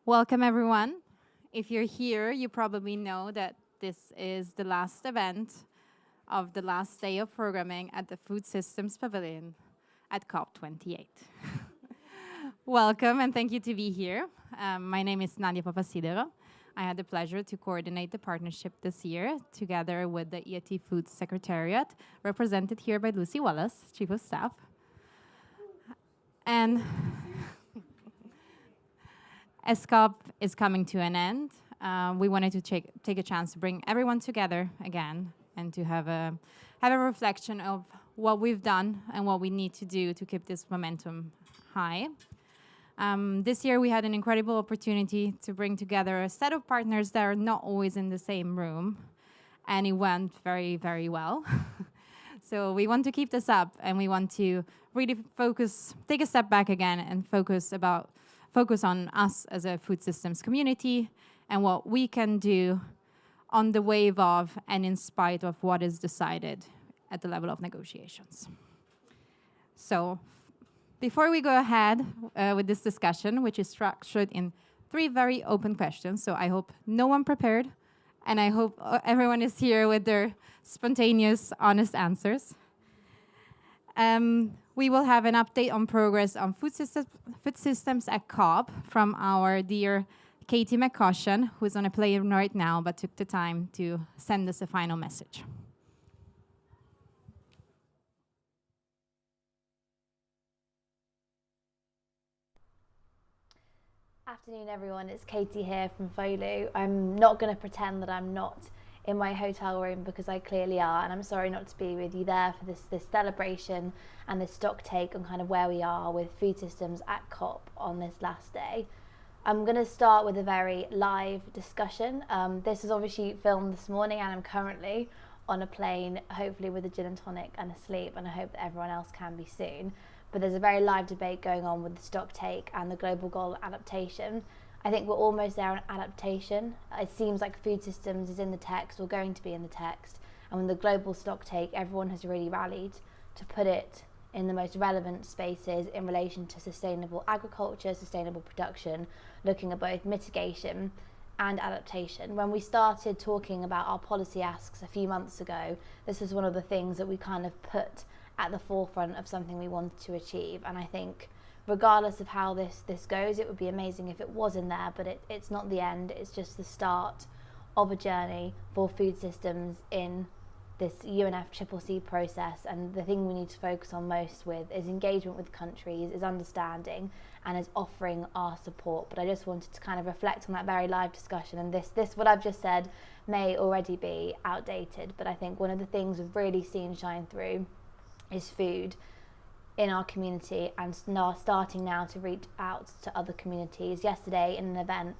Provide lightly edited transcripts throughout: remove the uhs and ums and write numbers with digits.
Welcome, everyone. If you're here, you probably know that this is the last event of the last day of programming at the Food Systems Pavilion at COP28. Welcome and thank you to be here. My name is Nadia Papasidero. I had the pleasure to coordinate the partnership this year together with the EAT Food Secretariat, represented here by Lucy Wallace, Chief of Staff. And as COP is coming to an end, we wanted to take a chance to bring everyone together again and to have a reflection of what we've done and what we need to do to keep this momentum high. This year we had an incredible opportunity to bring together a set of partners that are not always in the same room, and it went very, very well. So we want to keep this up, and we want to really take a step back again and focus on us as a food systems community and what we can do on the wave of and in spite of what is decided at the level of negotiations. So before we go ahead with this discussion, which is structured in 3 very open questions, so I hope no one prepared, and I hope everyone is here with their spontaneous, honest answers. We will have an update on progress on food systems at COP from our dear Katie McCaution, who's on a plane right now, but took the time to send us a final message. Afternoon, everyone. It's Katie here from FOLU. I'm not going to pretend that I'm not in my hotel room because I clearly are, and I'm sorry not to be with you there for this celebration and this stock take on kind of where we are with food systems at COP on this last day. I'm going to start with a very live discussion. This is obviously filmed this morning, and I'm currently on a plane, hopefully with a gin and tonic and asleep, and I hope that everyone else can be soon. But there's a very live debate going on with the stock take and the global goal adaptation. I think we're almost there on adaptation. It seems like food systems is in the text or going to be in the text. And with the global stock take, everyone has really rallied to put it in the most relevant spaces in relation to sustainable agriculture, sustainable production, looking at both mitigation and adaptation. When we started talking about our policy asks a few months ago, this was one of the things that we kind of put at the forefront of something we wanted to achieve. And I think regardless of how this goes, it would be amazing if it was in there, but it's not the end. It's just the start of a journey for food systems in this UNFCCC process. And the thing we need to focus on most with is engagement with countries, is understanding, and is offering our support. But I just wanted to kind of reflect on that very live discussion. And this what I've just said may already be outdated, but I think one of the things we've really seen shine through is food in our community, and starting now to reach out to other communities. Yesterday in an event,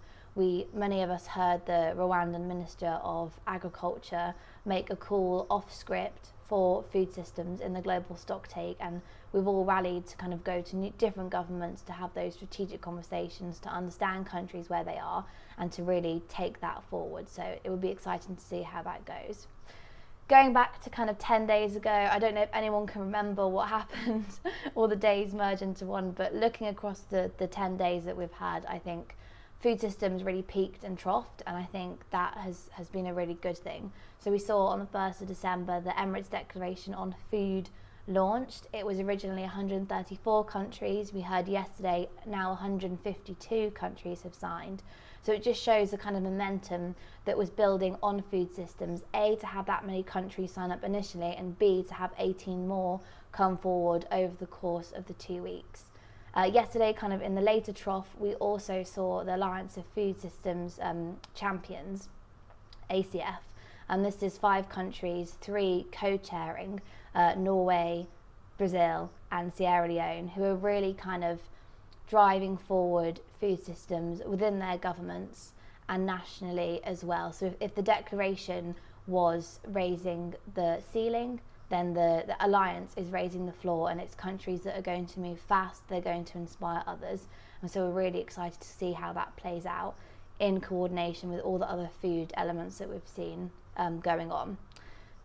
many of us heard the Rwandan Minister of Agriculture make a call off script for food systems in the global stock take, and we've all rallied to kind of go to different governments to have those strategic conversations, to understand countries where they are and to really take that forward. So it would be exciting to see how that goes. Going back to kind of 10 days ago, I don't know if anyone can remember what happened, all the days merge into one, but looking across the 10 days that we've had, I think food systems really peaked and troughed, and I think that has been a really good thing. So we saw on the 1st of December the Emirates Declaration on Food launched. It was originally 134 countries. We heard yesterday now 152 countries have signed. So it just shows the kind of momentum that was building on food systems, A, to have that many countries sign up initially, and B, to have 18 more come forward over the course of the 2 weeks. Yesterday, kind of in the later trough, we also saw the Alliance of Food Systems Champions, ACF, and this is 5 countries, 3 co-chairing, Norway, Brazil and Sierra Leone, who are really kind of driving forward food systems within their governments and nationally as well. So if the declaration was raising the ceiling, then the alliance is raising the floor, and it's countries that are going to move fast, they're going to inspire others. And so we're really excited to see how that plays out in coordination with all the other food elements that we've seen going on.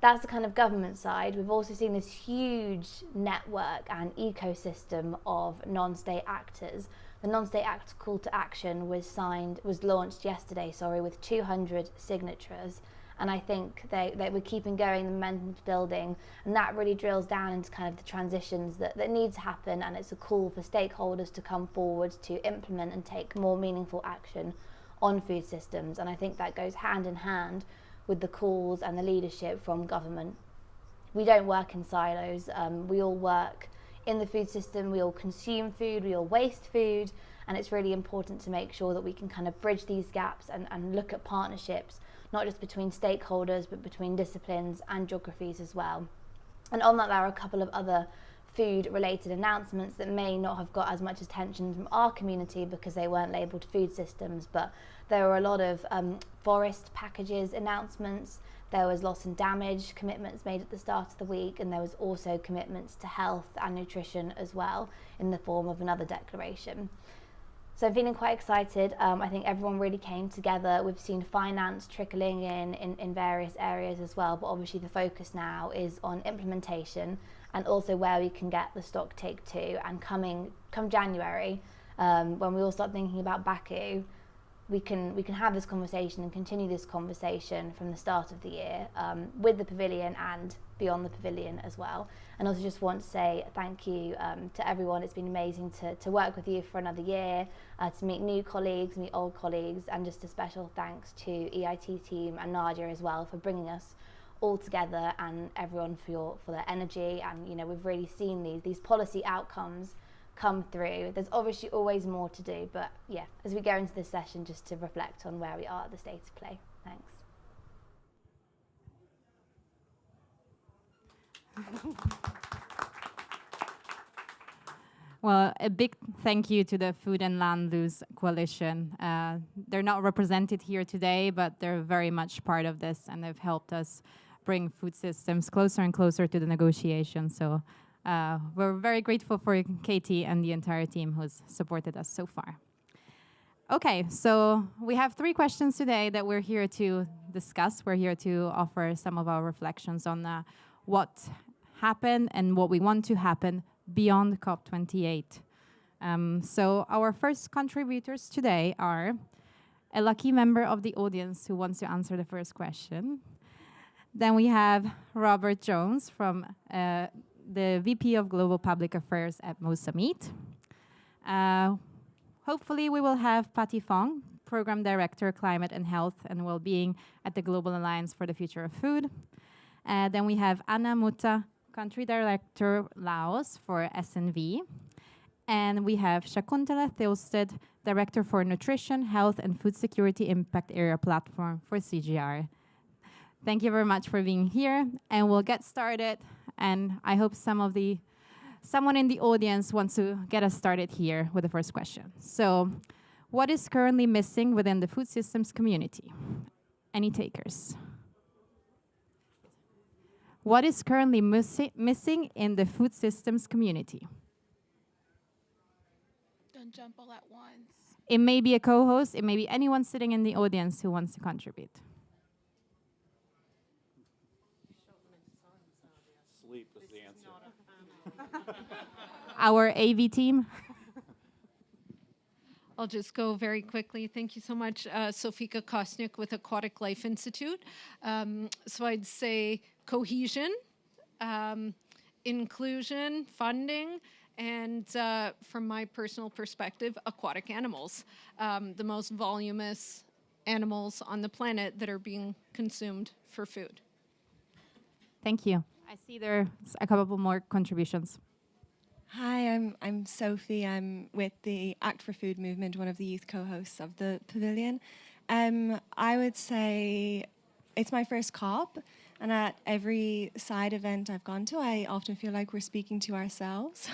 That's the kind of government side. We've also seen this huge network and ecosystem of non-state actors The non-state act call to action was launched yesterday, with 200 signatures. And I think they were keeping going, the momentum building, and that really drills down into kind of the transitions that need to happen, and it's a call for stakeholders to come forward to implement and take more meaningful action on food systems. And I think that goes hand in hand with the calls and the leadership from government. We don't work in silos, we all work in the food system, we all consume food, we all waste food, and it's really important to make sure that we can kind of bridge these gaps and look at partnerships, not just between stakeholders, but between disciplines and geographies as well. And on that, there are a couple of other food-related announcements that may not have got as much attention from our community because they weren't labelled food systems, but there were a lot of forest packages announcements. There was loss and damage commitments made at the start of the week, and there was also commitments to health and nutrition as well in the form of another declaration. So I'm feeling quite excited. I think everyone really came together. We've seen finance trickling in various areas as well, but obviously the focus now is on implementation and also where we can get the stock take to. And come January, when we all start thinking about Baku, we can have this conversation and continue this conversation from the start of the year with the pavilion and beyond the pavilion as well. And also just want to say thank you to everyone. It's been amazing to work with you for another year, to meet new colleagues, meet old colleagues, and just a special thanks to EIT team and Nadia as well for bringing us all together, and everyone for their energy. And we've really seen these policy outcomes come through. There's obviously always more to do, but yeah, as we go into this session, just to reflect on where we are at the state of play. Thanks. Well, a big thank you to the Food and Land Use Coalition. They're not represented here today, but they're very much part of this, and they've helped us bring food systems closer and closer to the negotiation. So we're very grateful for Katie and the entire team who's supported us so far. Okay, so we have 3 questions today that we're here to discuss. We're here to offer some of our reflections on what happened and what we want to happen beyond COP28. So our first contributors today are a lucky member of the audience who wants to answer the first question. Then we have Robert Jones from the VP of Global Public Affairs at Mozambique. Hopefully we will have Patty Fong, Program Director, Climate and Health and Wellbeing at the Global Alliance for the Future of Food. Then we have Anna Mutta, Country Director, Laos for SNV. And we have Shakuntala Theosted, Director for Nutrition, Health and Food Security Impact Area Platform for CGR. Thank you very much for being here, and we'll get started. And I hope someone in the audience wants to get us started here with the first question. So, what is currently missing within the food systems community? Any takers? What is currently missing in the food systems community? Don't jump all at once. It may be a co-host, it may be anyone sitting in the audience who wants to contribute. Sleep is the answer. Our AV team. I'll just go very quickly. Thank you so much, Sofika Kosniuk with Aquatic Life Institute. So I'd say cohesion, inclusion, funding, and from my personal perspective, aquatic animals, the most voluminous animals on the planet that are being consumed for food. Thank you. I see there's a couple more contributions. Hi, I'm Sophie. I'm with the Act for Food movement, one of the youth co-hosts of the Pavilion. I would say it's my first COP, and at every side event I've gone to, I often feel like we're speaking to ourselves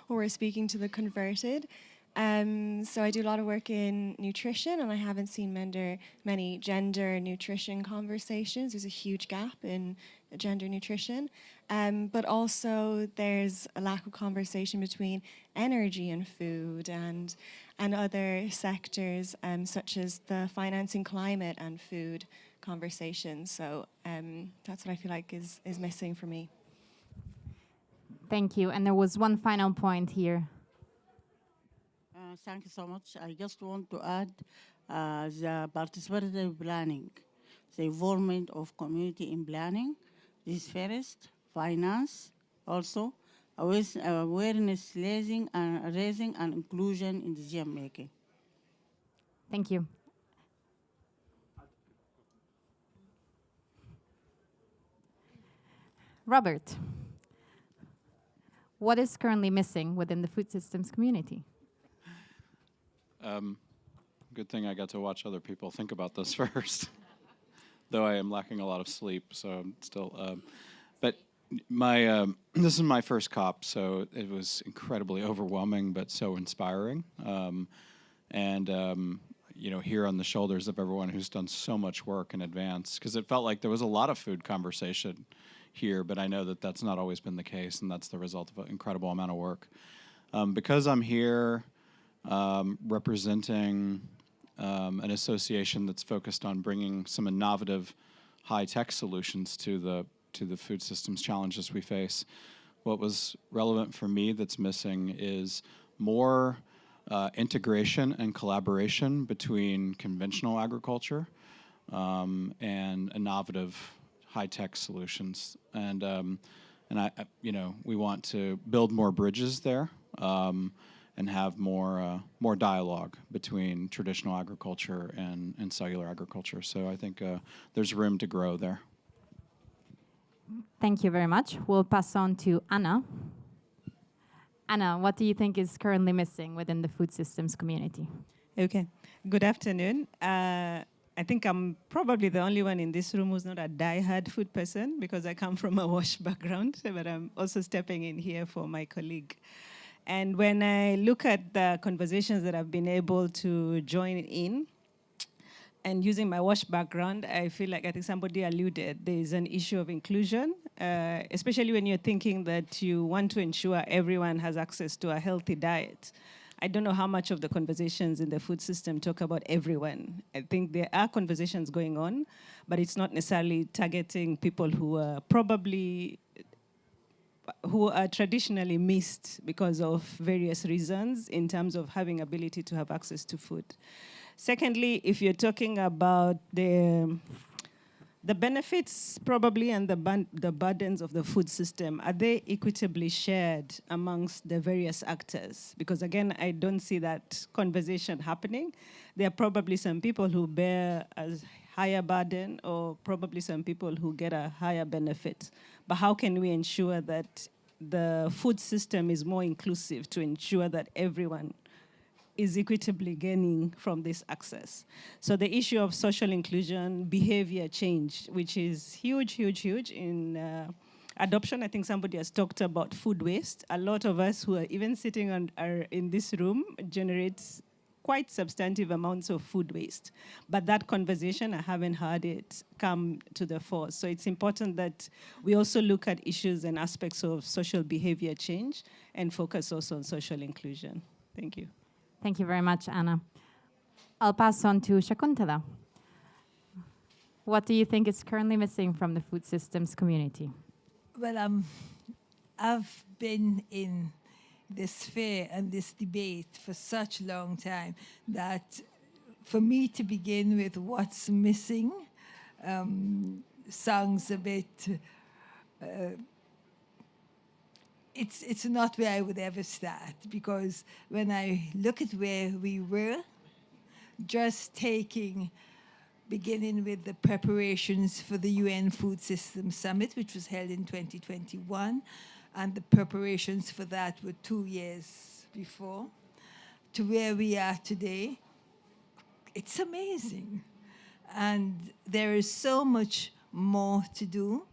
or we're speaking to the converted. So I do a lot of work in nutrition, and I haven't seen many gender nutrition conversations. There's a huge gap in gender nutrition. But also there's a lack of conversation between energy and food and other sectors, such as the financing climate and food conversations. So that's what I feel like is missing for me. Thank you. And there was one final point here. Thank you so much. I just want to add the participatory planning, the involvement of community in planning. This first, finance, also awareness raising and inclusion in decision making. Thank you. Robert, what is currently missing within the food systems community? Good thing I got to watch other people think about this first. Though I am lacking a lot of sleep, so I'm still. But my this is my first COP, so it was incredibly overwhelming, but so inspiring. You know, here on the shoulders of everyone who's done so much work in advance, because it felt like there was a lot of food conversation here, but I know that that's not always been the case, and that's the result of an incredible amount of work. Because I'm here representing an association that's focused on bringing some innovative, high-tech solutions to the food systems challenges we face. What was relevant for me that's missing is more integration and collaboration between conventional agriculture and innovative high-tech solutions. And you know, we want to build more bridges there. And have more dialogue between traditional agriculture and cellular agriculture. So I think there's room to grow there. Thank you very much. We'll pass on to Anna. Anna, what do you think is currently missing within the food systems community? Okay. Good afternoon. I think I'm probably the only one in this room who's not a die-hard food person because I come from a WASH background, but I'm also stepping in here for my colleague. And when I look at the conversations that I've been able to join in, and using my WASH background, I feel like I think somebody alluded, there is an issue of inclusion, especially when you're thinking that you want to ensure everyone has access to a healthy diet. I don't know how much of the conversations in the food system talk about everyone. I think there are conversations going on, but it's not necessarily targeting people who are traditionally missed because of various reasons in terms of having ability to have access to food. Secondly, if you're talking about the benefits probably and the burdens of the food system, are they equitably shared amongst the various actors? Because again, I don't see that conversation happening. There are probably some people who bear a higher burden or probably some people who get a higher benefit. But how can we ensure that the food system is more inclusive to ensure that everyone is equitably gaining from this access? So the issue of social inclusion, behavior change, which is huge, huge, huge in adoption. I think somebody has talked about food waste. A lot of us who are even sitting are in this room generates quite substantive amounts of food waste. But that conversation, I haven't heard it come to the fore. So it's important that we also look at issues and aspects of social behavior change and focus also on social inclusion. Thank you. Thank you very much, Anna. I'll pass on to Shakuntala. What do you think is currently missing from the food systems community? Well, I've been in this sphere and this debate for such a long time that for me to begin with what's missing sounds a bit, it's not where I would ever start, because when I look at where we were, just beginning with the preparations for the UN Food Systems Summit, which was held in 2021, and the preparations for that were 2 years before, to where we are today, it's amazing. And there is so much more to do,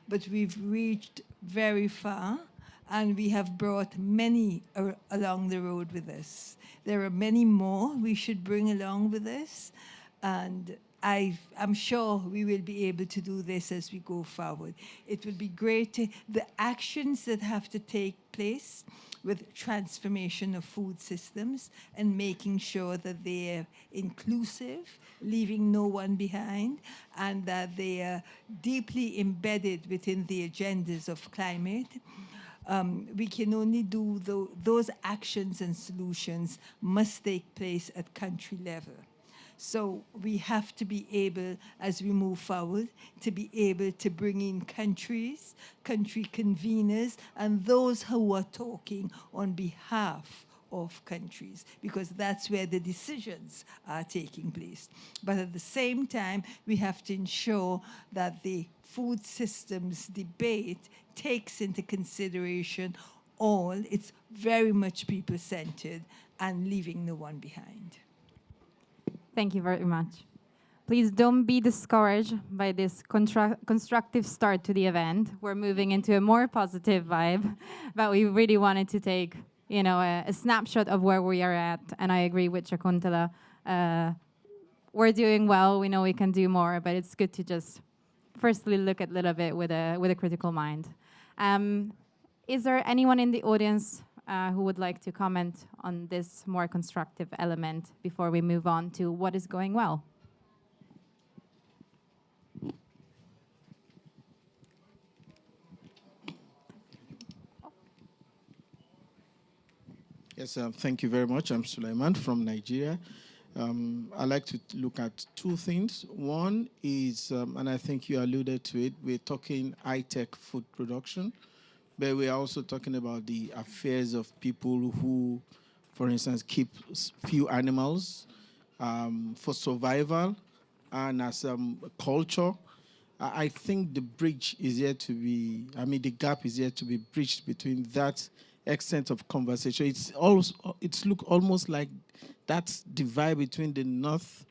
but we've reached very far, and we have brought many along the road with us. There are many more we should bring along with us, and I'm sure we will be able to do this as we go forward. It will be great the actions that have to take place with transformation of food systems and making sure that they are inclusive, leaving no one behind, and that they are deeply embedded within the agendas of climate, We can only do those actions and solutions must take place at country level. So we have to be able, as we move forward, to be able to bring in countries, country conveners, and those who are talking on behalf of countries, because that's where the decisions are taking place. But at the same time, we have to ensure that the food systems debate takes into consideration all. It's very much people-centered and leaving no one behind. Thank you very much. Please don't be discouraged by this constructive start to the event. We're moving into a more positive vibe, but we really wanted to take, a snapshot of where we are at. And I agree with Shakuntala. We're doing well. We know we can do more, but it's good to just firstly look at a little bit with a critical mind. Is there anyone in the audience who would like to comment on this more constructive element before we move on to what is going well? Yes, thank you very much. I'm Suleiman from Nigeria. I like to look at two things. One is, and I think you alluded to it, we're talking high-tech food production, but we're also talking about the affairs of people who, for instance, keep few animals for survival and as a culture. I think the bridge is yet to be, the gap is yet to be bridged between that extent of conversation. It's look almost like that's divide between the North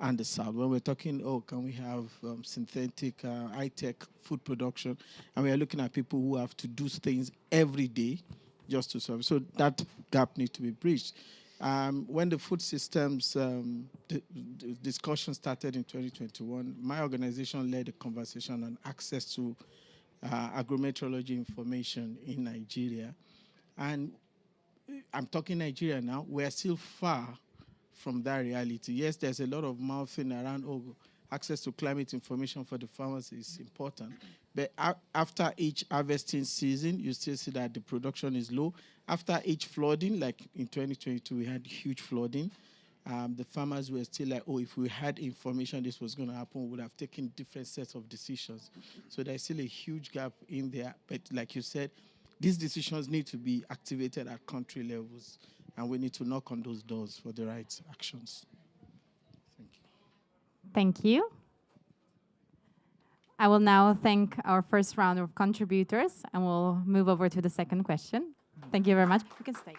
and the South. When we're talking, can we have synthetic, high-tech food production? And we are looking at people who have to do things every day just to survive. So that gap needs to be bridged. When the food systems the discussion started in 2021, my organization led a conversation on access to agrometeorology information in Nigeria. And I'm talking Nigeria now. We're still far from that reality. Yes, there's a lot of mouthing around, access to climate information for the farmers is important. But after each harvesting season, you still see that the production is low. After each flooding, like in 2022, we had huge flooding. The farmers were still like, if we had information this was going to happen, we would have taken different sets of decisions. So there's still a huge gap in there. But like you said, these decisions need to be activated at country levels, and we need to knock on those doors for the right actions. Thank you. Thank you. I will now thank our first round of contributors, and we'll move over to the second question. Thank you very much. You can stay.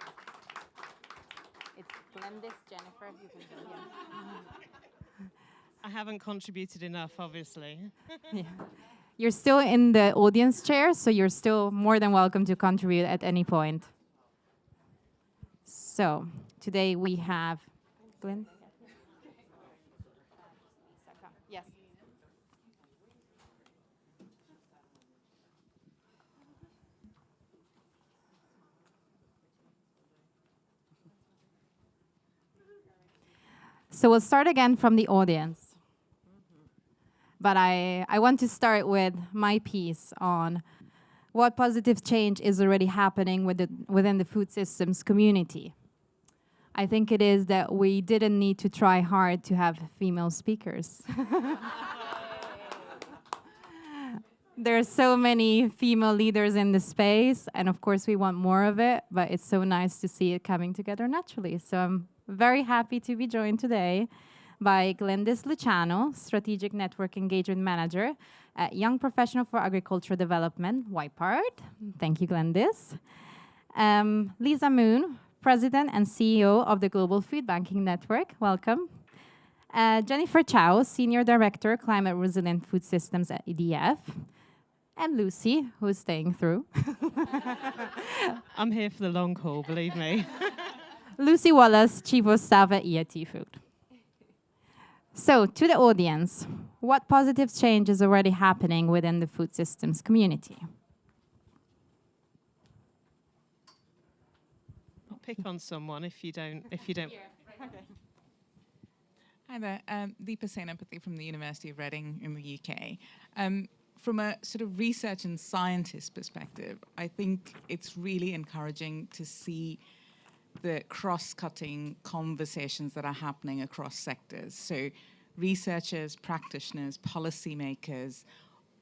It's Glendis, Jennifer. You can go. Yeah. I haven't contributed enough, obviously. Yeah. You're still in the audience chair, so you're still more than welcome to contribute at any point. So today we have Glenn. Yes. So we'll start again from the audience. But I want to start with my piece on what positive change is already happening within the food systems community. I think it is that we didn't need to try hard to have female speakers. There are so many female leaders in the space, and of course we want more of it, but it's so nice to see it coming together naturally. So I'm very happy to be joined today by Glendis Luciano, Strategic Network Engagement Manager at Young Professional for Agricultural Development, YPARD. Thank you, Glendis. Lisa Moon, President and CEO of the Global Food Banking Network. Welcome. Jennifer Chow, Senior Director, Climate Resilient Food Systems at EDF. And Lucy, who's staying through. I'm here for the long haul, believe me. Lucy Wallace, Chief of Staff at EIT Food. So, to the audience, what positive change is already happening within the food systems community? I'll pick on someone if you don't. Hi there, Deepa Senapathy from the University of Reading in the UK. from a sort of research and scientist perspective, I think it's really encouraging to see the cross-cutting conversations that are happening across sectors. So researchers, practitioners, policymakers,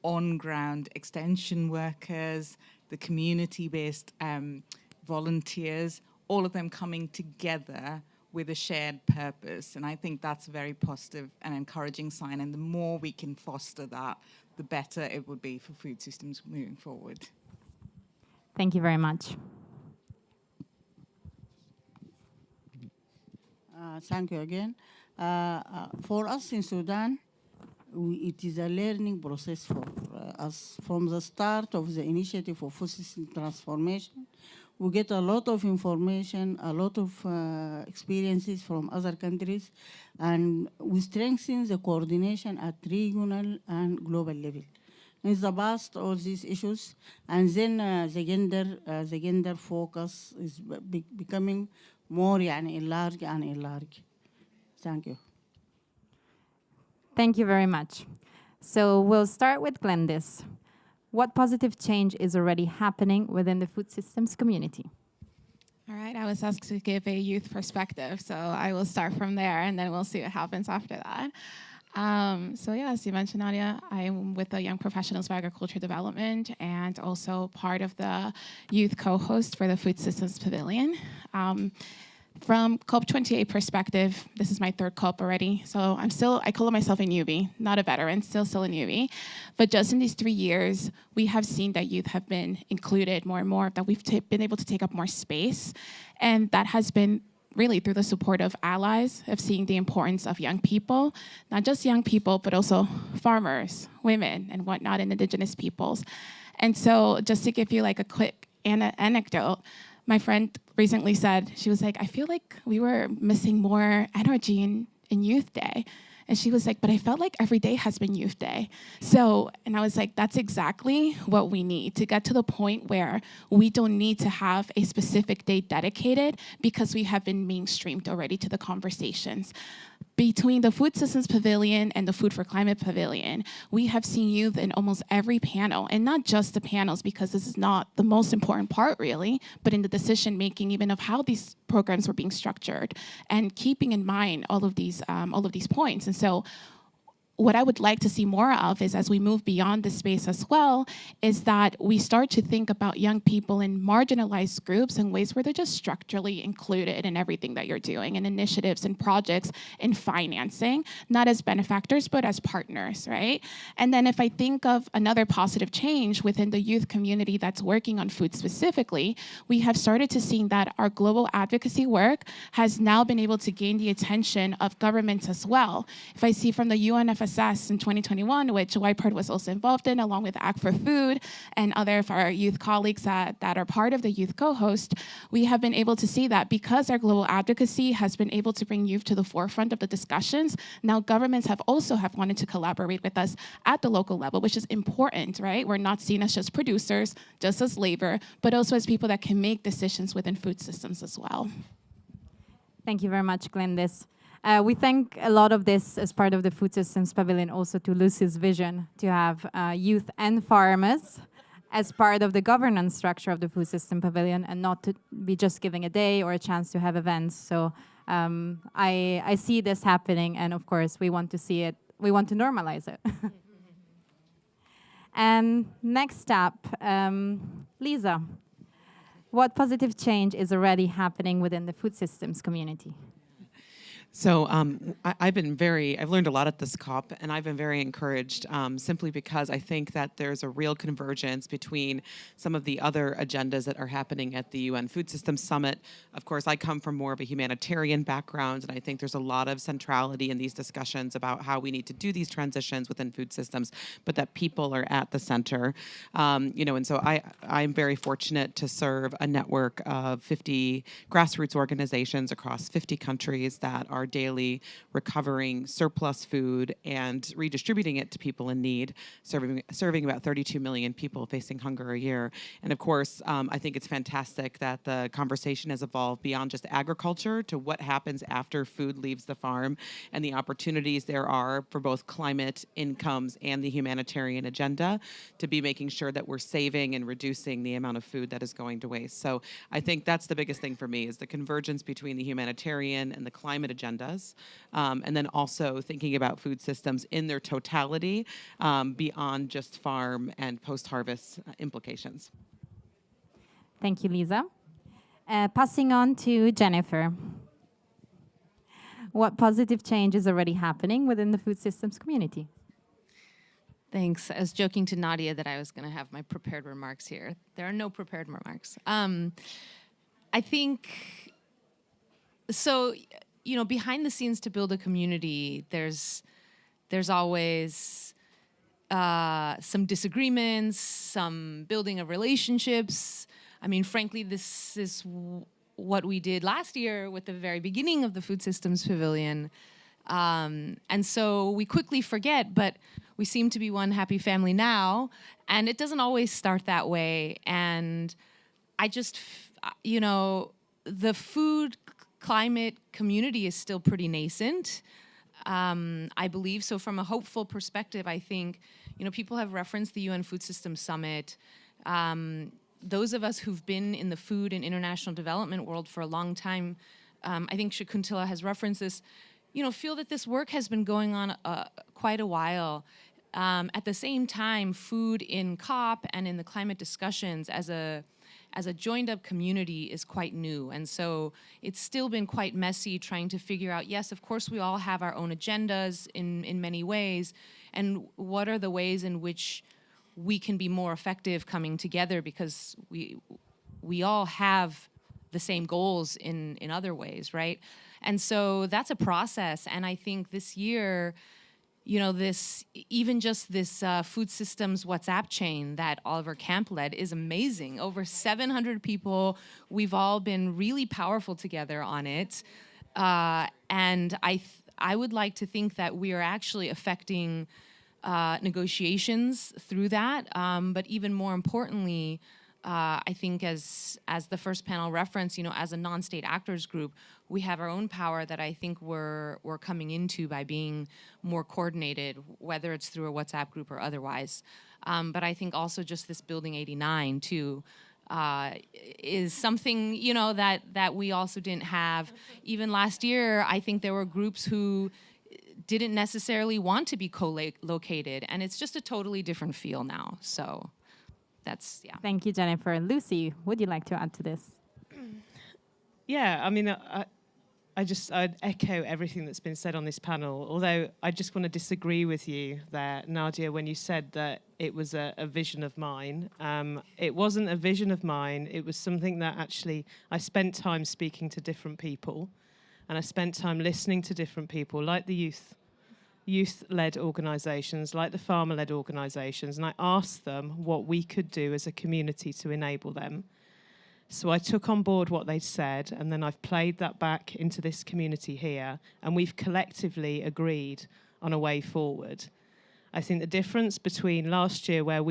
on-ground extension workers, the community-based volunteers, all of them coming together with a shared purpose. And I think that's a very positive and encouraging sign. And the more we can foster that, the better it would be for food systems moving forward. Thank you very much. Thank you again. For us in Sudan, it is a learning process for us. From the start of the initiative for food system transformation, we get a lot of information, a lot of experiences from other countries, and we strengthen the coordination at regional and global level. In the past, all these issues, and then the gender focus is becoming more enlarged and enlarged. Thank you. Thank you very much. So we'll start with Glendis. What positive change is already happening within the food systems community? All right, I was asked to give a youth perspective, so I will start from there, and then we'll see what happens after that. So yeah, as you mentioned, Nadia, I'm with the Young Professionals for Agriculture Development and also part of the youth co-host for the Food Systems Pavilion. From COP28 perspective, this is my third COP already, so I call myself a newbie, not a veteran, still a newbie. But just in these 3 years, we have seen that youth have been included more and more, that we've been able to take up more space, and that has been really through the support of allies, of seeing the importance of young people, not just young people, but also farmers, women, and whatnot, and indigenous peoples. And so just to give you like a quick anecdote, my friend recently said, she was like, I feel like we were missing more energy in Youth Day. And she was like, but I felt like every day has been Youth Day. So, and I was like, that's exactly what we need to get to the point where we don't need to have a specific day dedicated because we have been mainstreamed already to the conversations. Between the Food Systems Pavilion and the Food for Climate Pavilion, we have seen youth in almost every panel, and not just the panels, because this is not the most important part really, but in the decision making even of how these programs were being structured and keeping in mind all of these points. And so what I would like to see more of is, as we move beyond this space as well, is that we start to think about young people in marginalized groups in ways where they're just structurally included in everything that you're doing, in initiatives and projects and financing, not as benefactors, but as partners, right? And then if I think of another positive change within the youth community that's working on food specifically, we have started to see that our global advocacy work has now been able to gain the attention of governments as well. If I see from the UNFSS in 2021, which YPART was also involved in, along with Act for Food and other of our youth colleagues that are part of the youth co-host, we have been able to see that because our global advocacy has been able to bring youth to the forefront of the discussions, now governments have wanted to collaborate with us at the local level, which is important, right? We're not seen as just producers, just as labor, but also as people that can make decisions within food systems as well. Thank you very much, Glendis. We think a lot of this as part of the Food Systems Pavilion also to Lucy's vision to have youth and farmers as part of the governance structure of the Food System Pavilion and not to be just giving a day or a chance to have events. So I see this happening, and of course we want to see it, we want to normalize it. And next up, Lisa, what positive change is already happening within the food systems community? So I've learned a lot at this COP, and I've been very encouraged simply because I think that there's a real convergence between some of the other agendas that are happening at the UN Food Systems Summit. Of course, I come from more of a humanitarian background, and I think there's a lot of centrality in these discussions about how we need to do these transitions within food systems, but that people are at the center. And so I'm very fortunate to serve a network of 50 grassroots organizations across 50 countries that are are daily recovering surplus food and redistributing it to people in need, serving about 32 million people facing hunger a year. And of course, I think it's fantastic that the conversation has evolved beyond just agriculture to what happens after food leaves the farm and the opportunities there are for both climate, incomes, and the humanitarian agenda to be making sure that we're saving and reducing the amount of food that is going to waste. So I think that's the biggest thing for me is the convergence between the humanitarian and the climate agendas, and then also thinking about food systems in their totality beyond just farm and post-harvest implications. Thank you, Lisa. Passing on to Jennifer. What positive change is already happening within the food systems community? Thanks. I was joking to Nadia that I was going to have my prepared remarks here. There are no prepared remarks. I think, so, you know, behind the scenes to build a community, there's always some disagreements, some building of relationships. I mean, frankly, this is what we did last year with the very beginning of the Food Systems Pavilion. And so we quickly forget, but we seem to be one happy family now. And it doesn't always start that way. And I just, you know, the food climate community is still pretty nascent, I believe. So from a hopeful perspective, I think, you know, people have referenced the UN Food Systems Summit. Those of us who've been in the food and international development world for a long time, I think Shakuntala has referenced this, you know, feel that this work has been going on quite a while. At the same time, food in COP and in the climate discussions as a joined up community is quite new. And so it's still been quite messy trying to figure out, yes, of course, we all have our own agendas in many ways. And what are the ways in which we can be more effective coming together, because we all have the same goals in other ways, right? And so that's a process. And I think this year, you know, even just this food systems WhatsApp chain that Oliver Camp led is amazing. Over 700 people, we've all been really powerful together on it. And I would like to think that we are actually affecting negotiations through that. But even more importantly, I think as the first panel referenced, you know, as a non-state actors group, we have our own power that I think we're coming into by being more coordinated, whether it's through a WhatsApp group or otherwise. But I think also just this Building 89 too is something, you know, that we also didn't have. Even last year, I think there were groups who didn't necessarily want to be co-located, and it's just a totally different feel now. So that's, yeah. Thank you, Jennifer. Lucy, would you like to add to this? Yeah, I mean, I'd echo everything that's been said on this panel, although I just want to disagree with you there, Nadia, when you said that it was a vision of mine. It wasn't a vision of mine. It was something that actually I spent time speaking to different people, and I spent time listening to different people, like the youth-led organisations, like the farmer-led organisations, and I asked them what we could do as a community to enable them. So I took on board what they'd said, and then I've played that back into this community here, and we've collectively agreed on a way forward. I think the difference between last year, where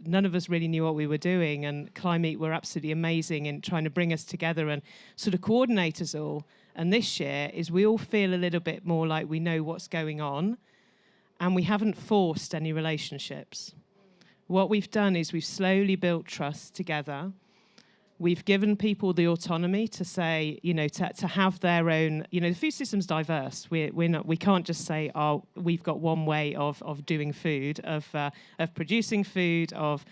none of us really knew what we were doing, and Climate were absolutely amazing in trying to bring us together and sort of coordinate us all, and this year is we all feel a little bit more like we know what's going on, and we haven't forced any relationships. What we've done is we've slowly built trust together. We've given people the autonomy to say, you know, to have their own, you know, the food system's diverse. We can't just say, oh, we've got one way of doing food, of producing food, of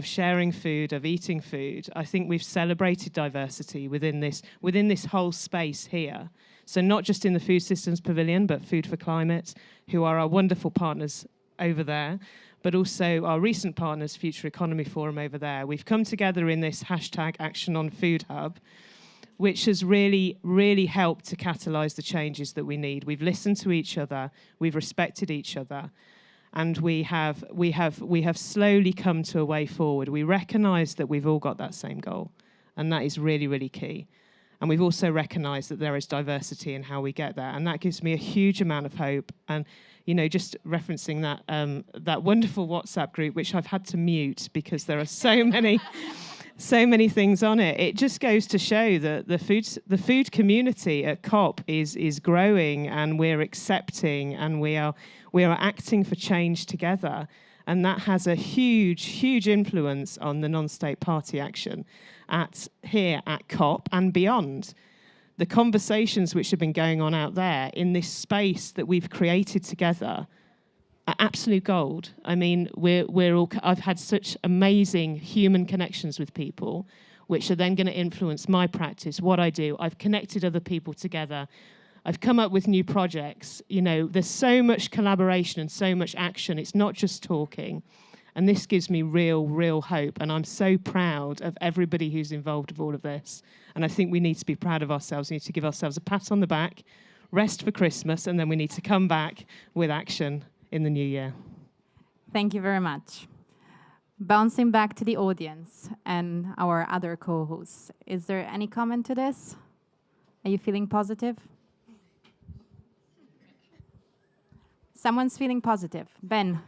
sharing food, of eating food. I think we've celebrated diversity within this whole space here. So not just in the Food Systems Pavilion, but Food for Climate, who are our wonderful partners over there, but also our recent partners, Future Economy Forum over there. We've come together in this hashtag Action on Food Hub, which has really, really helped to catalyse the changes that we need. We've listened to each other, we've respected each other, and we have slowly come to a way forward. We recognise that we've all got that same goal, and that is really, really key. And we've also recognised that there is diversity in how we get there. And that gives me a huge amount of hope. And, just referencing that wonderful WhatsApp group, which I've had to mute because there are so many things on it. It just goes to show that the food community at COP is growing, and we're accepting, and we are acting for change together. And that has a huge influence on the non-state party action here at COP and beyond. The conversations which have been going on out there in this space that we've created together are absolute gold. I mean, I've had such amazing human connections with people, which are then going to influence my practice, what I do. I've connected other people together. I've come up with new projects. There's so much collaboration and so much action. It's not just talking. And this gives me real hope. And I'm so proud of everybody who's involved with all of this. And I think we need to be proud of ourselves. We need to give ourselves a pat on the back, rest for Christmas, and then we need to come back with action in the new year. Thank you very much. Bouncing back to the audience and our other co-hosts, is there any comment to this? Are you feeling positive? Someone's feeling positive. Ben.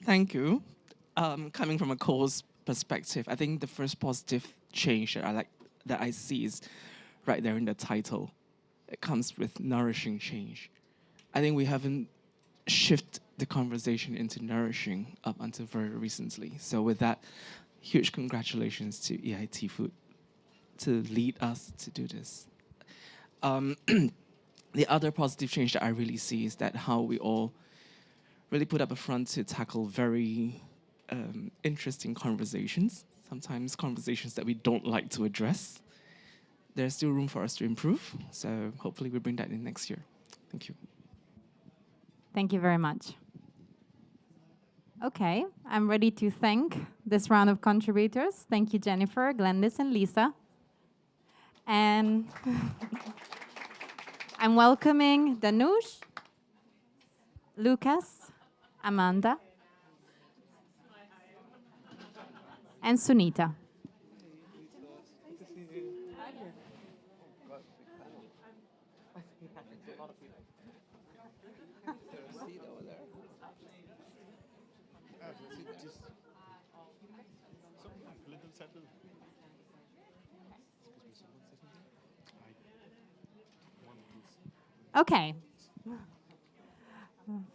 Thank you. Coming from a cause perspective, I think the first positive change that I see is right there in the title. It comes with nourishing change. I think we haven't shifted the conversation into nourishing up until very recently. So with that, huge congratulations to EIT Food to lead us to do this. The other positive change that I really see is that how we all really put up a front to tackle very interesting conversations, sometimes conversations that we don't like to address. There's still room for us to improve, so hopefully we bring that in next year. Thank you. Thank you very much. Okay, I'm ready to thank this round of contributors. Thank you, Jennifer, Glendis, and Lisa. And I'm welcoming Danush, Lucas, Amanda, and Sunita. Okay.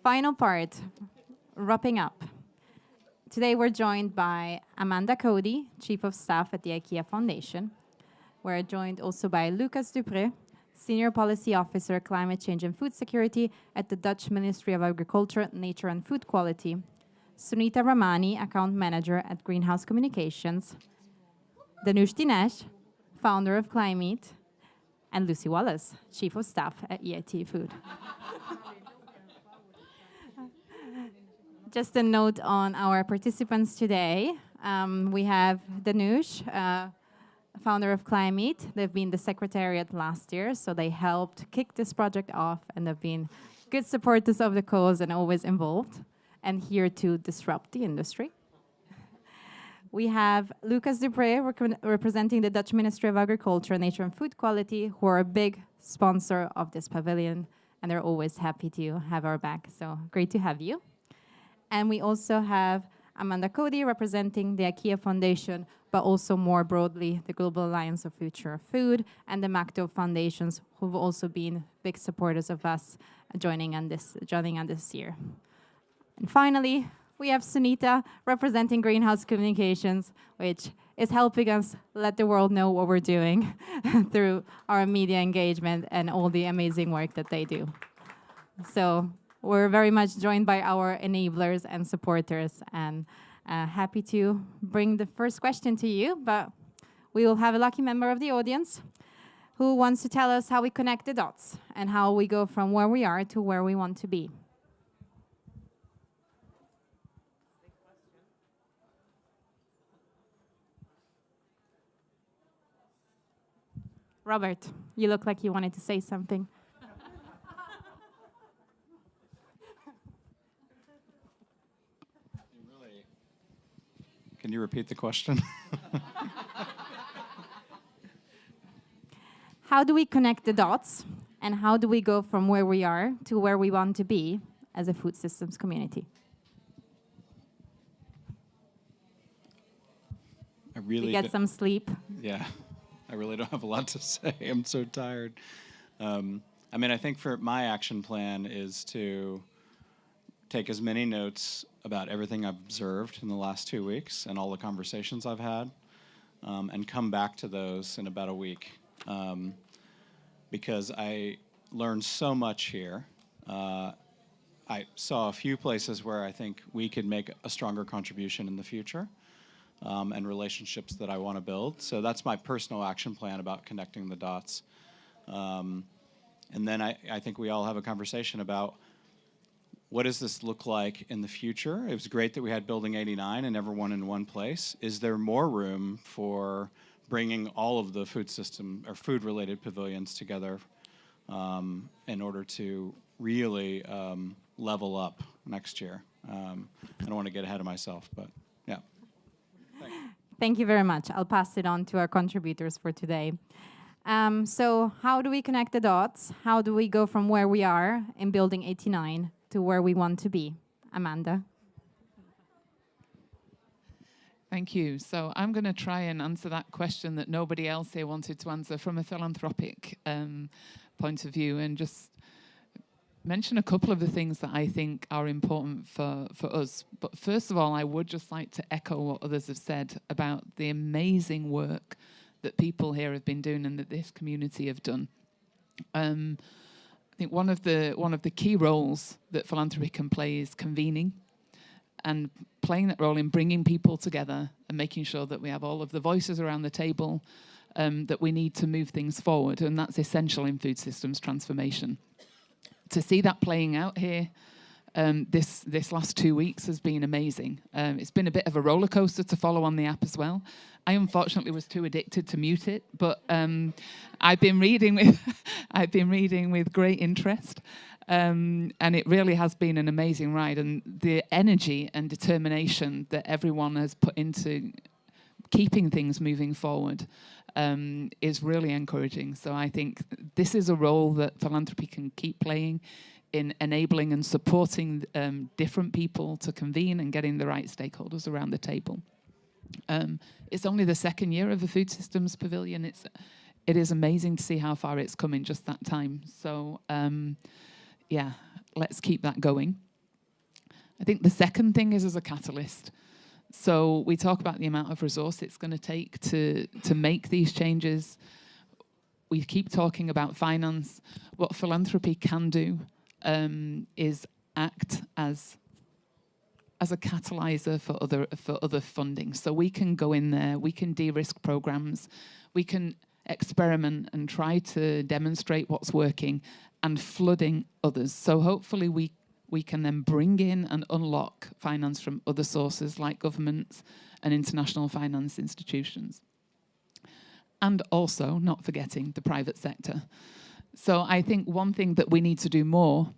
Final part, wrapping up. Today we're joined by Amanda Cody, Chief of Staff at the IKEA Foundation. We're joined also by Lucas Dupré, Senior Policy Officer, Climate Change and Food Security at the Dutch Ministry of Agriculture, Nature and Food Quality. Sunita Ramani, Account Manager at Greenhouse Communications. Danush Dinesh, Founder of Climate. And Lucy Wallace, Chief of Staff at EIT Food. Just a note on our participants today. We have Danush, founder of Climate. They've been the secretariat last year, so they helped kick this project off, and they've been good supporters of the cause and always involved and here to disrupt the industry. We have Lucas Dupré representing the Dutch Ministry of Agriculture, Nature and Food Quality, who are a big sponsor of this pavilion, and they're always happy to have our back. So great to have you. And we also have Amanda Cody representing the IKEA Foundation, but also more broadly, the Global Alliance of Future of Food and the MACTO Foundations, who've also been big supporters of us joining on this year. And finally, we have Sunita representing Greenhouse Communications, which is helping us let the world know what we're doing through our media engagement and all the amazing work that they do. So we're very much joined by our enablers and supporters, and happy to bring the first question to you, but we will have a lucky member of the audience who wants to tell us how we connect the dots and how we go from where we are to where we want to be. Robert, you look like you wanted to say something. Can you repeat the question? how do we connect the dots and how do we go from where we are to where we want to be as a food systems community? I really You get some sleep. Yeah, I really don't have a lot to say. I'm so tired. I mean, I think for my action plan is to take as many notes about everything I've observed in the last 2 weeks and all the conversations I've had, and come back to those in about a week. Because I learned so much here. I saw a few places where I think we could make a stronger contribution in the future, and relationships that I want to build. So that's my personal action plan about connecting the dots. And then I think we all have a conversation about what does this look like in the future? It was great that we had Building 89 and everyone in one place. Is there more room for bringing all of the food system or food-related pavilions together in order to really level up next year? I don't want to get ahead of myself, but yeah. Thank you very much. I'll pass it on to our contributors for today. So how do we connect the dots? How do we go from where we are in Building 89 to where we want to be? Amanda. Thank you. So I'm going to try and answer that question that nobody else here wanted to answer from a philanthropic point of view, and just mention a couple of the things that I think are important for us. But first of all, I would just like to echo what others have said about the amazing work that people here have been doing and that this community have done. I think one of the key roles that philanthropy can play is convening, and playing that role in bringing people together and making sure that we have all of the voices around the table that we need to move things forward, and that's essential in food systems transformation. To see that playing out here this last 2 weeks has been amazing. It's been a bit of a roller coaster to follow on the app as well. I unfortunately was too addicted to mute it, but I've been reading with great interest, and it really has been an amazing ride. And the energy and determination that everyone has put into keeping things moving forward is really encouraging. So I think this is a role that philanthropy can keep playing in enabling and supporting different people to convene and getting the right stakeholders around the table. It's only the second year of the Food Systems Pavilion. It is amazing to see how far it's come in just that time. So yeah, let's keep that going. I think the second thing is as a catalyst. So we talk about the amount of resource it's going to take to make these changes. We keep talking about finance. What philanthropy can do is act as a catalyzer for other funding. So we can go in there, we can de-risk programs, we can experiment and try to demonstrate what's working and flooding others. So hopefully we can then bring in and unlock finance from other sources like governments and international finance institutions. And also, not forgetting the private sector. So I think one thing that we need to do more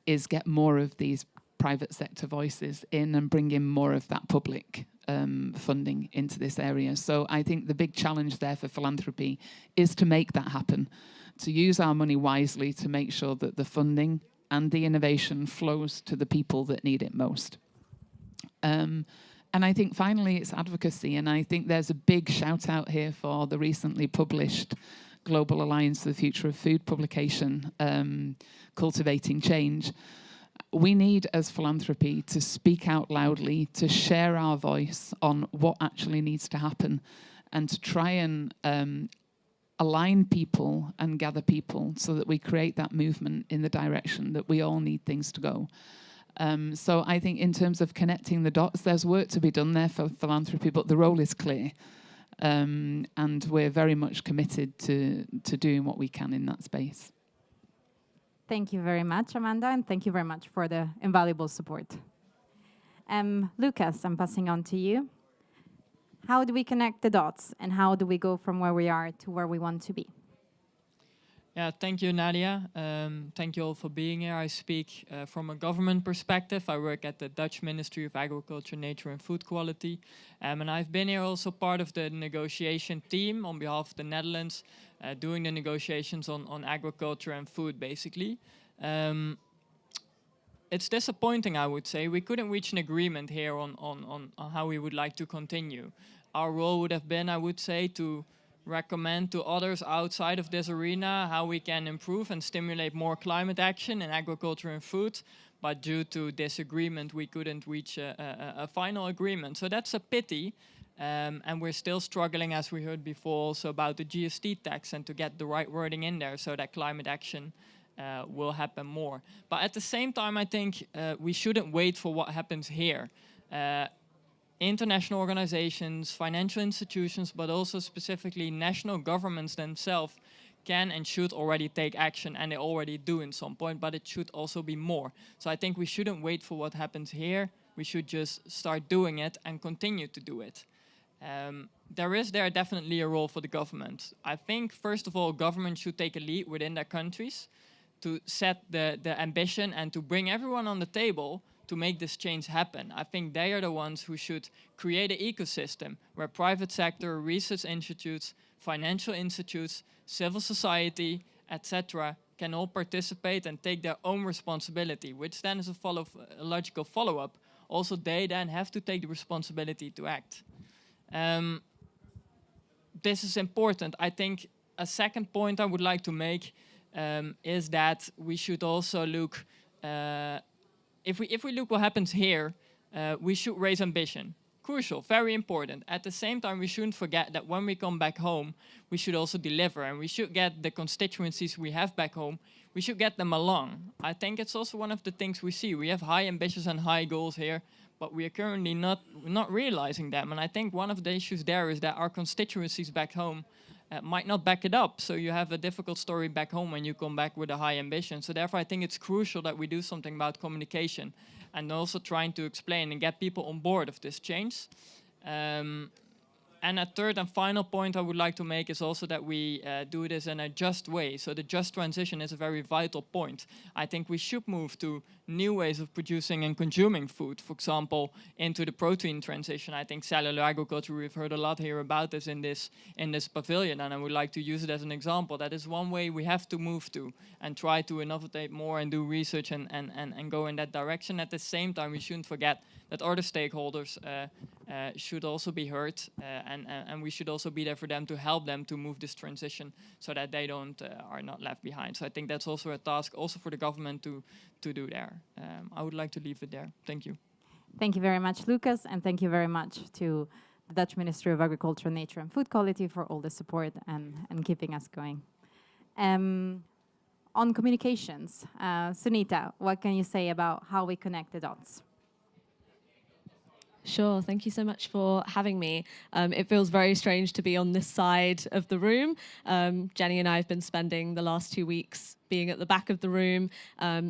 is get more of these private sector voices in and bring in more of that public funding into this area. So I think the big challenge there for philanthropy is to make that happen, to use our money wisely to make sure that the funding and the innovation flows to the people that need it most. And I think finally it's advocacy, and I think there's a big shout out here for the recently published Global Alliance for the Future of Food publication, Cultivating Change. We need, as philanthropy, to speak out loudly, to share our voice on what actually needs to happen, and to try and align people and gather people so that we create that movement in the direction that we all need things to go. So I think in terms of connecting the dots, there's work to be done there for philanthropy, but the role is clear. And we're very much committed to doing what we can in that space. Thank you very much, Amanda, and thank you very much for the invaluable support. Lucas, I'm passing on to you. How do we connect the dots, and how do we go from where we are to where we want to be? Yeah, thank you, Nadia. Thank you all for being here. I speak from a government perspective. I work at the Dutch Ministry of Agriculture, Nature and Food Quality. And I've been here also part of the negotiation team on behalf of the Netherlands doing the negotiations on agriculture and food, basically. It's disappointing, I would say. We couldn't reach an agreement here on how we would like to continue. Our role would have been, I would say, to recommend to others outside of this arena how we can improve and stimulate more climate action in agriculture and food. But due to disagreement, we couldn't reach a final agreement. So that's a pity. And we're still struggling, as we heard before, also about the GST tax and to get the right wording in there so that climate action will happen more. But at the same time, I think we shouldn't wait for what happens here. International organizations, financial institutions, but also specifically national governments themselves can and should already take action, and they already do in some point, but it should also be more. So I think we shouldn't wait for what happens here. We should just start doing it and continue to do it. There is definitely a role for the government. I think, first of all, government should take a lead within their countries to set the ambition and to bring everyone on the table to make this change happen. I think they are the ones who should create an ecosystem where private sector, research institutes, financial institutes, civil society, etc., can all participate and take their own responsibility, which then is a logical follow-up. Also, they then have to take the responsibility to act. This is important. I think a second point I would like to make is that we should also look, if we look what happens here, we should raise ambition. Crucial, very important. At the same time, we shouldn't forget that when we come back home, we should also deliver, and we should get the constituencies we have back home, we should get them along. I think it's also one of the things we see. We have high ambitions and high goals here, but we are currently not realizing them. And I think one of the issues there is that our constituencies back home might not back it up. So you have a difficult story back home when you come back with a high ambition. So therefore, I think it's crucial that we do something about communication and also trying to explain and get people on board of this change. And a third and final point I would like to make is also that we do this in a just way. So the just transition is a very vital point. I think we should move to new ways of producing and consuming food, for example, into the protein transition. I think cellular agriculture, we've heard a lot here about this in this pavilion, and I would like to use it as an example. That is one way we have to move to and try to innovate more and do research and go in that direction. At the same time, we shouldn't forget that other stakeholders should also be heard, and we should also be there for them to help them to move this transition so that they are not left behind. So I think that's also a task also for the government to do there. I would like to leave it there. Thank you. Thank you very much, Lucas, and thank you very much to the Dutch Ministry of Agriculture, Nature and Food Quality for all the support and keeping us going. On communications, Sunita, what can you say about how we connect the dots? Sure, thank you so much for having me. It feels very strange to be on this side of the room. Jenny and I have been spending the last 2 weeks being at the back of the room,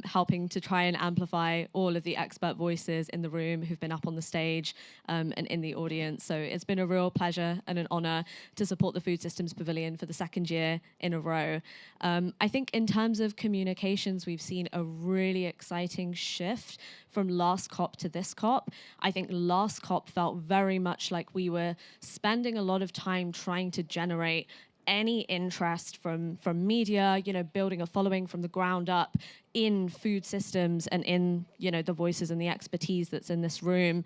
helping to try and amplify all of the expert voices in the room who've been up on the stage and in the audience. So it's been a real pleasure and an honor to support the Food Systems Pavilion for the second year in a row. I think in terms of communications, we've seen a really exciting shift from last COP to this COP. I think last COP felt very much like we were spending a lot of time trying to generate any interest from media, building a following from the ground up in food systems and in, the voices and the expertise that's in this room.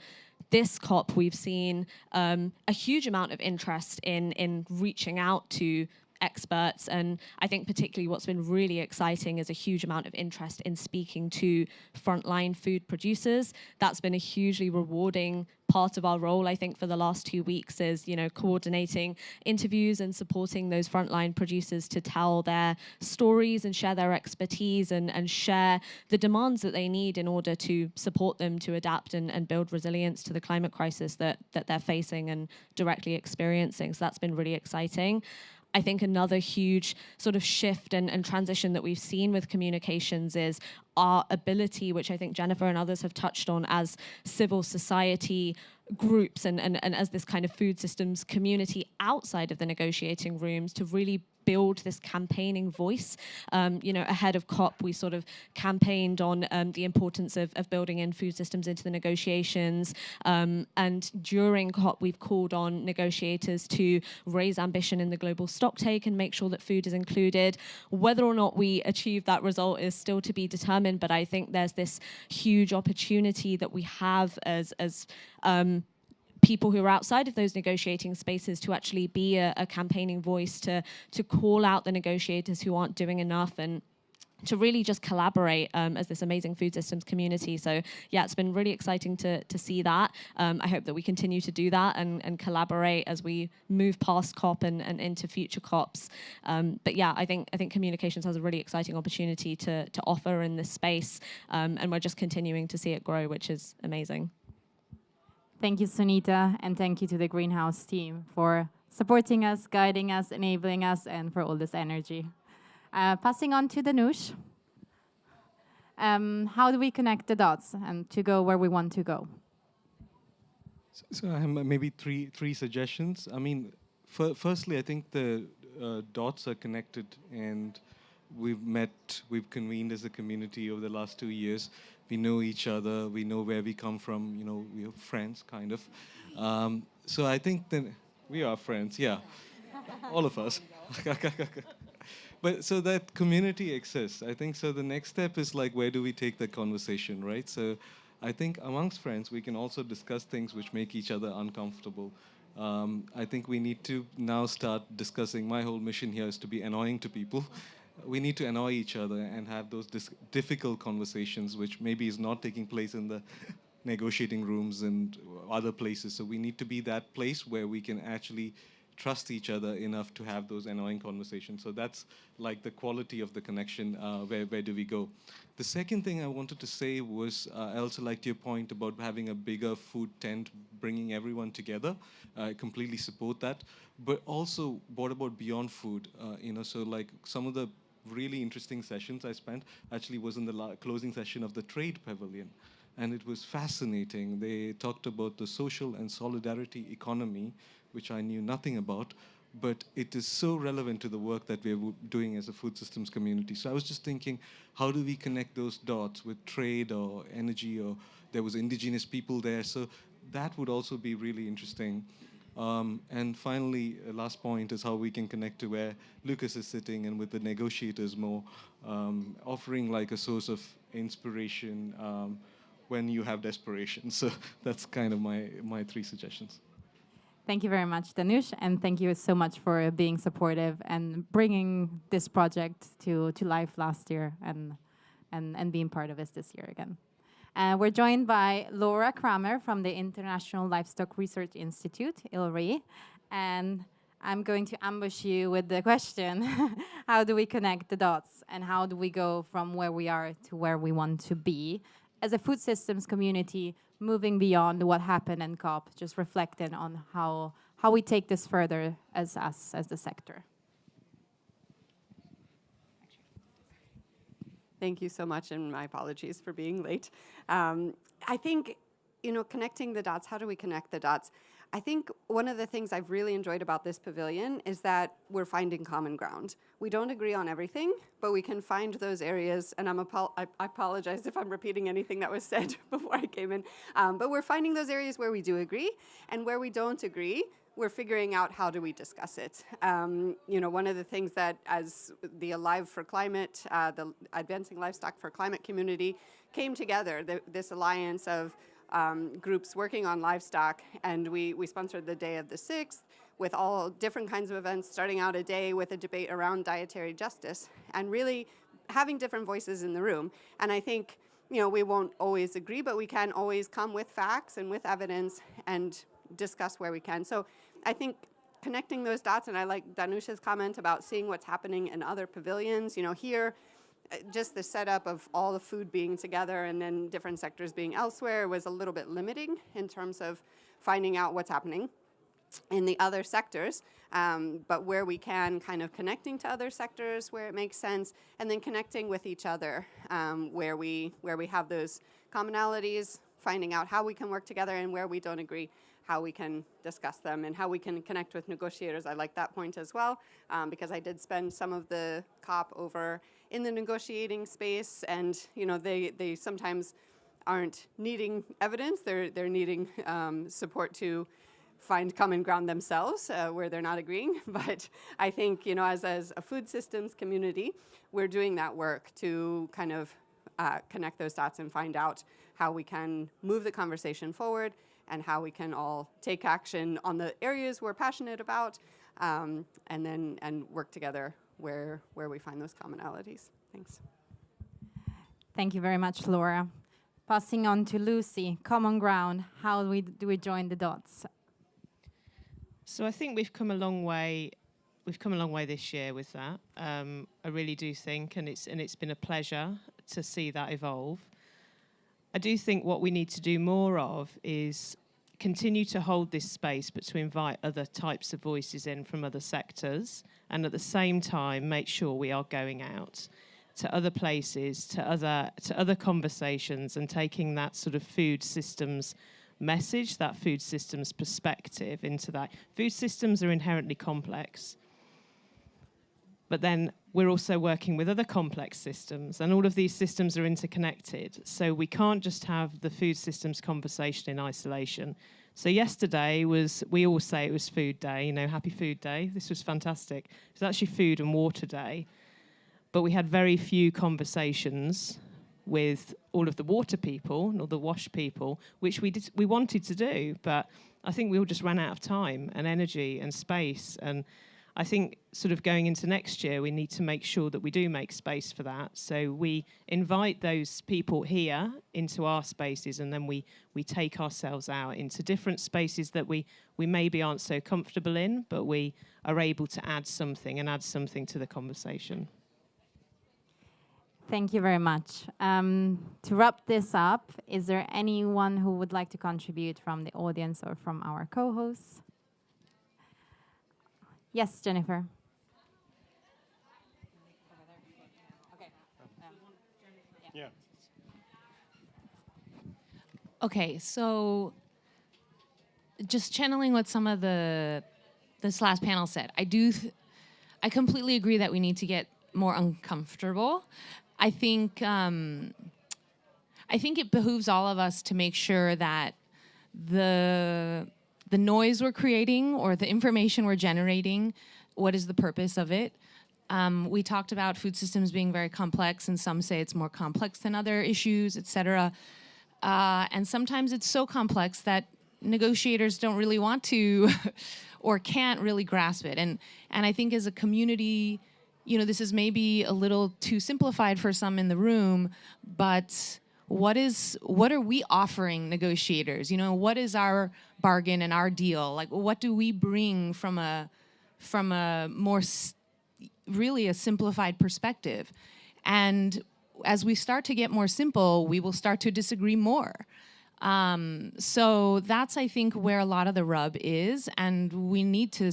This COP, we've seen a huge amount of interest in reaching out to experts, and I think particularly what's been really exciting is a huge amount of interest in speaking to frontline food producers. That's been a hugely rewarding part of our role, I think, for the last 2 weeks is, coordinating interviews and supporting those frontline producers to tell their stories and share their expertise and share the demands that they need in order to support them to adapt and build resilience to the climate crisis that they're facing and directly experiencing. So that's been really exciting. I think another huge sort of shift and transition that we've seen with communications is our ability, which I think Jennifer and others have touched on, as civil society groups and as this kind of food systems community outside of the negotiating rooms to really build this campaigning voice. Ahead of COP, we sort of campaigned on the importance of building in food systems into the negotiations. And during COP, we've called on negotiators to raise ambition in the global stocktake and make sure that food is included. Whether or not we achieve that result is still to be determined, but I think there's this huge opportunity that we have as people who are outside of those negotiating spaces to actually be a campaigning voice, to call out the negotiators who aren't doing enough, and to really just collaborate as this amazing food systems community. So yeah, it's been really exciting to see that. I hope that we continue to do that and collaborate as we move past COP and into future COPs. But yeah, I think communications has a really exciting opportunity to offer in this space, and we're just continuing to see it grow, which is amazing. Thank you, Sunita, and thank you to the Greenhouse team for supporting us, guiding us, enabling us, and for all this energy. Passing on to Danush. How do we connect the dots and to go where we want to go? So I have maybe three suggestions. I mean, firstly, I think the dots are connected, and we've convened as a community over the last 2 years. We know each other, we know where we come from, we're friends, kind of. So I think that we are friends, yeah, all of us. But so that community exists. I think so the next step is like, where do we take the conversation, right? So I think amongst friends, we can also discuss things which make each other uncomfortable. I think we need to now start discussing, my whole mission here is to be annoying to people. We need to annoy each other and have those difficult conversations, which maybe is not taking place in the negotiating rooms and other places. So we need to be that place where we can actually trust each other enough to have those annoying conversations. So that's like the quality of the connection, where do we go? The second thing I wanted to say was, I also liked your point about having a bigger food tent, bringing everyone together. I completely support that. But also, what about beyond food? So like some of the really interesting sessions I spent actually was in the closing session of the Trade Pavilion. And it was fascinating. They talked about the social and solidarity economy, which I knew nothing about, but it is so relevant to the work that we're doing as a food systems community. So I was just thinking, how do we connect those dots with trade or energy, or there was indigenous people there, so that would also be really interesting. And finally, last point is how we can connect to where Lucas is sitting and with the negotiators more, offering like a source of inspiration when you have desperation. So that's kind of my three suggestions. Thank you very much, Danush, and thank you so much for being supportive and bringing this project to life last year and being part of it this year again. We're joined by Laura Kramer from the International Livestock Research Institute, ILRI, and I'm going to ambush you with the question, how do we connect the dots and how do we go from where we are to where we want to be as a food systems community, moving beyond what happened in COP, just reflecting on how we take this further as us, as the sector. Thank you so much, and my apologies for being late. I think, connecting the dots, how do we connect the dots? I think one of the things I've really enjoyed about this pavilion is that we're finding common ground. We don't agree on everything, but we can find those areas, and I apologize if I'm repeating anything that was said before I came in, but we're finding those areas where we do agree, and where we don't agree, we're figuring out how do we discuss it. One of the things that as the Alive for Climate, the Advancing Livestock for Climate community came together, this alliance of groups working on livestock, and we sponsored the Day of the 6th with all different kinds of events, starting out a day with a debate around dietary justice, and really having different voices in the room. And I think, we won't always agree, but we can always come with facts and with evidence and discuss where we can. So I think connecting those dots, and I like Danush's comment about seeing what's happening in other pavilions. Here, just the setup of all the food being together and then different sectors being elsewhere was a little bit limiting in terms of finding out what's happening in the other sectors, but where we can, kind of connecting to other sectors where it makes sense, and then connecting with each other where we have those commonalities, finding out how we can work together, and where we don't agree, how we can discuss them and how we can connect with negotiators. I like that point as well, because I did spend some of the COP over in the negotiating space, and they sometimes aren't needing evidence, they're needing support to find common ground themselves where they're not agreeing. But I think, as a food systems community, we're doing that work to kind of connect those dots and find out how we can move the conversation forward and how we can all take action on the areas we're passionate about, and work together where we find those commonalities. Thanks. Thank you very much, Laura. Passing on to Lucy, common ground, how do we join the dots? So I think we've come a long way. We've come a long way this year with that. I really do think, and it's been a pleasure to see that evolve. I do think what we need to do more of is continue to hold this space, but to invite other types of voices in from other sectors, and at the same time make sure we are going out to other places, to other conversations, and taking that sort of food systems message, that food systems perspective into that. Food systems are inherently complex, but then we're also working with other complex systems, and all of these systems are interconnected. So we can't just have the food systems conversation in isolation. So yesterday we all say it was Food Day, Happy Food Day. This was fantastic. It was actually Food and Water Day, but we had very few conversations with all of the water people or the WASH people, which we wanted to do, but I think we all just ran out of time and energy and space. And I think sort of going into next year, we need to make sure that we do make space for that. So we invite those people here into our spaces, and then we take ourselves out into different spaces that we maybe aren't so comfortable in, but we are able to add something to the conversation. Thank you very much. To wrap this up, is there anyone who would like to contribute from the audience or from our co-hosts? Yes, Jennifer. Yeah. Okay, so just channeling what some of this last panel said, I completely agree that we need to get more uncomfortable. I think it behooves all of us to make sure that the noise we're creating or the information we're generating, what is the purpose of it? We talked about food systems being very complex, and some say it's more complex than other issues, et cetera. And sometimes it's so complex that negotiators don't really want to or can't really grasp it. And I think as a community, this is maybe a little too simplified for some in the room, but what are we offering negotiators? What is our bargain and our deal? Like, what do we bring from a more really a simplified perspective? And as we start to get more simple, we will start to disagree more. So that's, I think, where a lot of the rub is, and we need to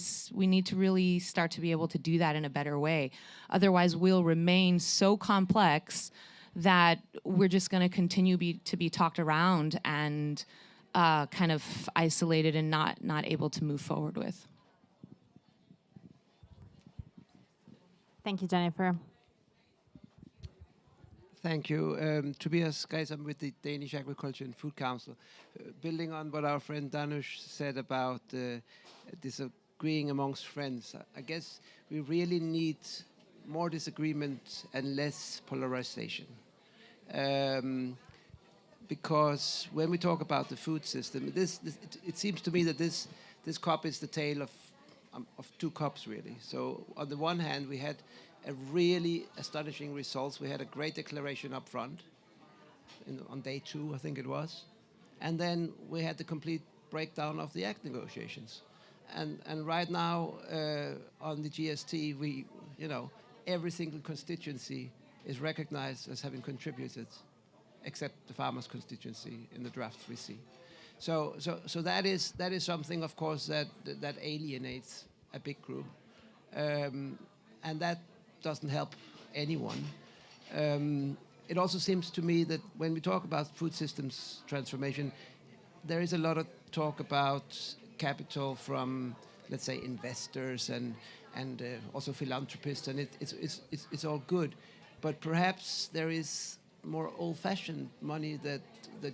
really start to be able to do that in a better way. Otherwise, we'll remain so complex that we're just going to continue to be talked around and kind of isolated and not able to move forward with. Thank you, Jennifer. Thank you. Tobias Geis, I'm with the Danish Agriculture and Food Council. Building on what our friend Danush said about disagreeing amongst friends, I guess we really need more disagreement and less polarization. Because when we talk about the food system, it seems to me that this COP is the tale of two COPs, really. So on the one hand, we had a really astonishing results. We had a great declaration up front on day 2, I think it was. And then we had the complete breakdown of the ACT negotiations. And right now on the GST, every single constituency is recognized as having contributed, except the farmers' constituency in the drafts we see. So that is something, of course, that alienates a big group, and that doesn't help anyone. It also seems to me that when we talk about food systems transformation, there is a lot of talk about capital from, let's say, investors and also philanthropists, and it's all good, but perhaps there is more old-fashioned money that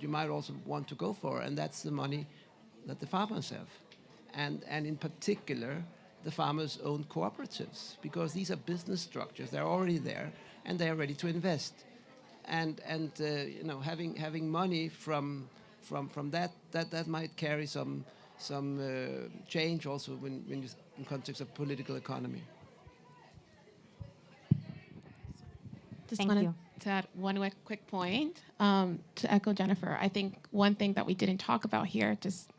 you might also want to go for, and that's the money that the farmers have, and in particular the farmers own cooperatives, because these are business structures, they're already there and they are ready to invest, and you know, having money from that might carry some change also when you, in context of political economy. Just wanted to add one quick point to echo Jennifer. I think one thing that we didn't talk about here, just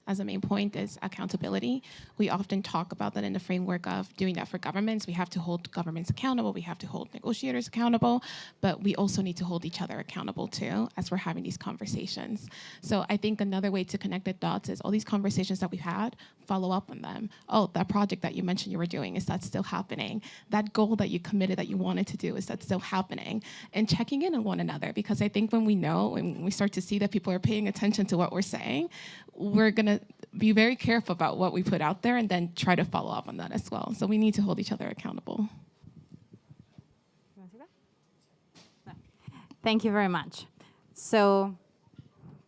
as a main point, is accountability. We often talk about that in the framework of doing that for governments. We have to hold governments accountable. We have to hold negotiators accountable, but we also need to hold each other accountable too as we're having these conversations. So I think another way to connect the dots is all these conversations that we've had, follow up on them. Oh, that project that you mentioned you were doing, is that still happening? That goal that you committed that you wanted to do, is that still happening? And checking in on one another, because I think when we know and we start to see that people are paying attention to what we're saying, we're going to be very careful about what we put out there and then try to follow up on that as well. So we need to hold each other accountable. Thank you very much. So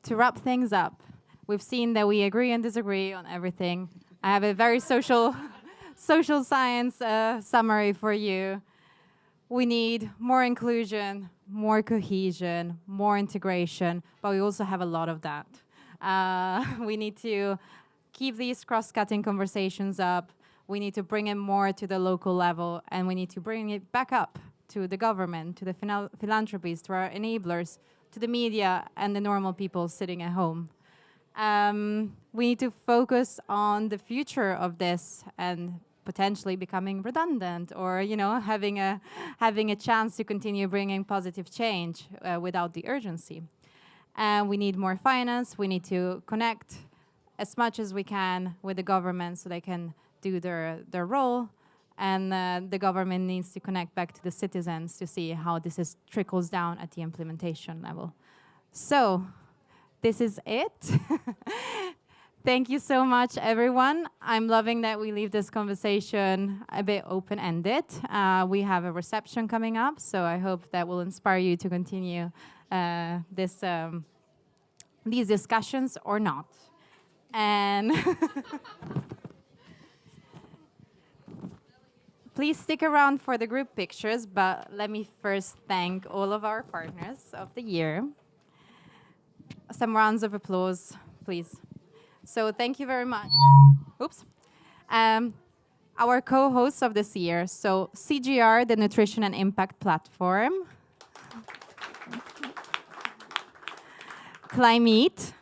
to wrap things up, we've seen that we agree and disagree on everything. I have a very social science summary for you. We need more inclusion, more cohesion, more integration, but we also have a lot of that. We need to keep these cross-cutting conversations up. We need to bring it more to the local level, and we need to bring it back up to the government, to the philanthropies, to our enablers, to the media, and the normal people sitting at home. We need to focus on the future of this and potentially becoming redundant, or having a chance to continue bringing positive change without the urgency. And we need more finance. We need to connect as much as we can with the government so they can do their role. And the government needs to connect back to the citizens to see how this trickles down at the implementation level. So this is it. Thank you so much, everyone. I'm loving that we leave this conversation a bit open-ended. We have a reception coming up, so I hope that will inspire you to continue these discussions or not. And please stick around for the group pictures, but let me first thank all of our partners of the year. Some rounds of applause, please. So thank you very much. Oops. Our co-hosts of this year, so CGR, the Nutrition and Impact Platform. Climate,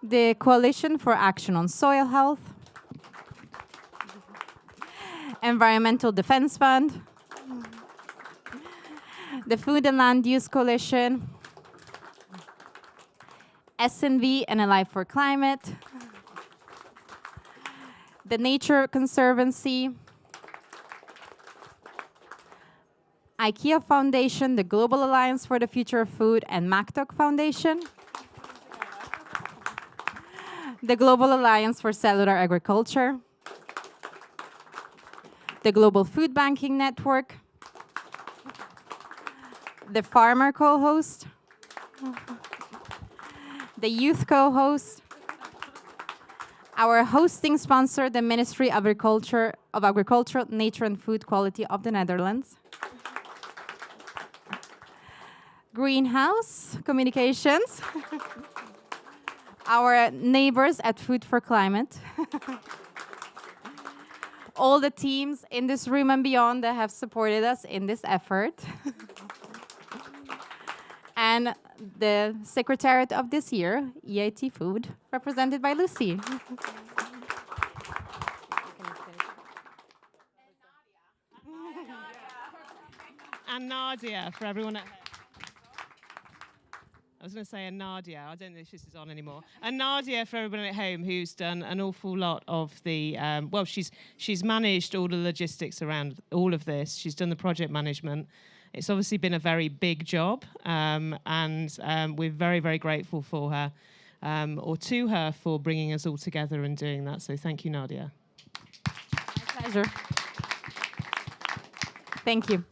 the Coalition for Action on Soil Health, Environmental Defense Fund, the Food and Land Use Coalition, SNV and Alive for Climate, the Nature Conservancy, IKEA Foundation, the Global Alliance for the Future of Food, and MacTalk Foundation, the Global Alliance for Cellular Agriculture, the Global Food Banking Network, the Farmer Co-host, the Youth Co-host, our hosting sponsor, the Ministry of Agriculture, Nature and Food Quality of the Netherlands, Greenhouse Communications, our neighbors at Food for Climate, all the teams in this room and beyond that have supported us in this effort, and the Secretariat of this year, EIT Food, represented by Lucy. And Nadia, for everyone at home. I was going to say Nadia. I don't know if this is on anymore. And Nadia, for everyone at home, who's done an awful lot of the, she's managed all the logistics around all of this. She's done the project management. It's obviously been a very big job, and we're very, very grateful for her, or to her, for bringing us all together and doing that. So thank you, Nadia. My pleasure. Thank you.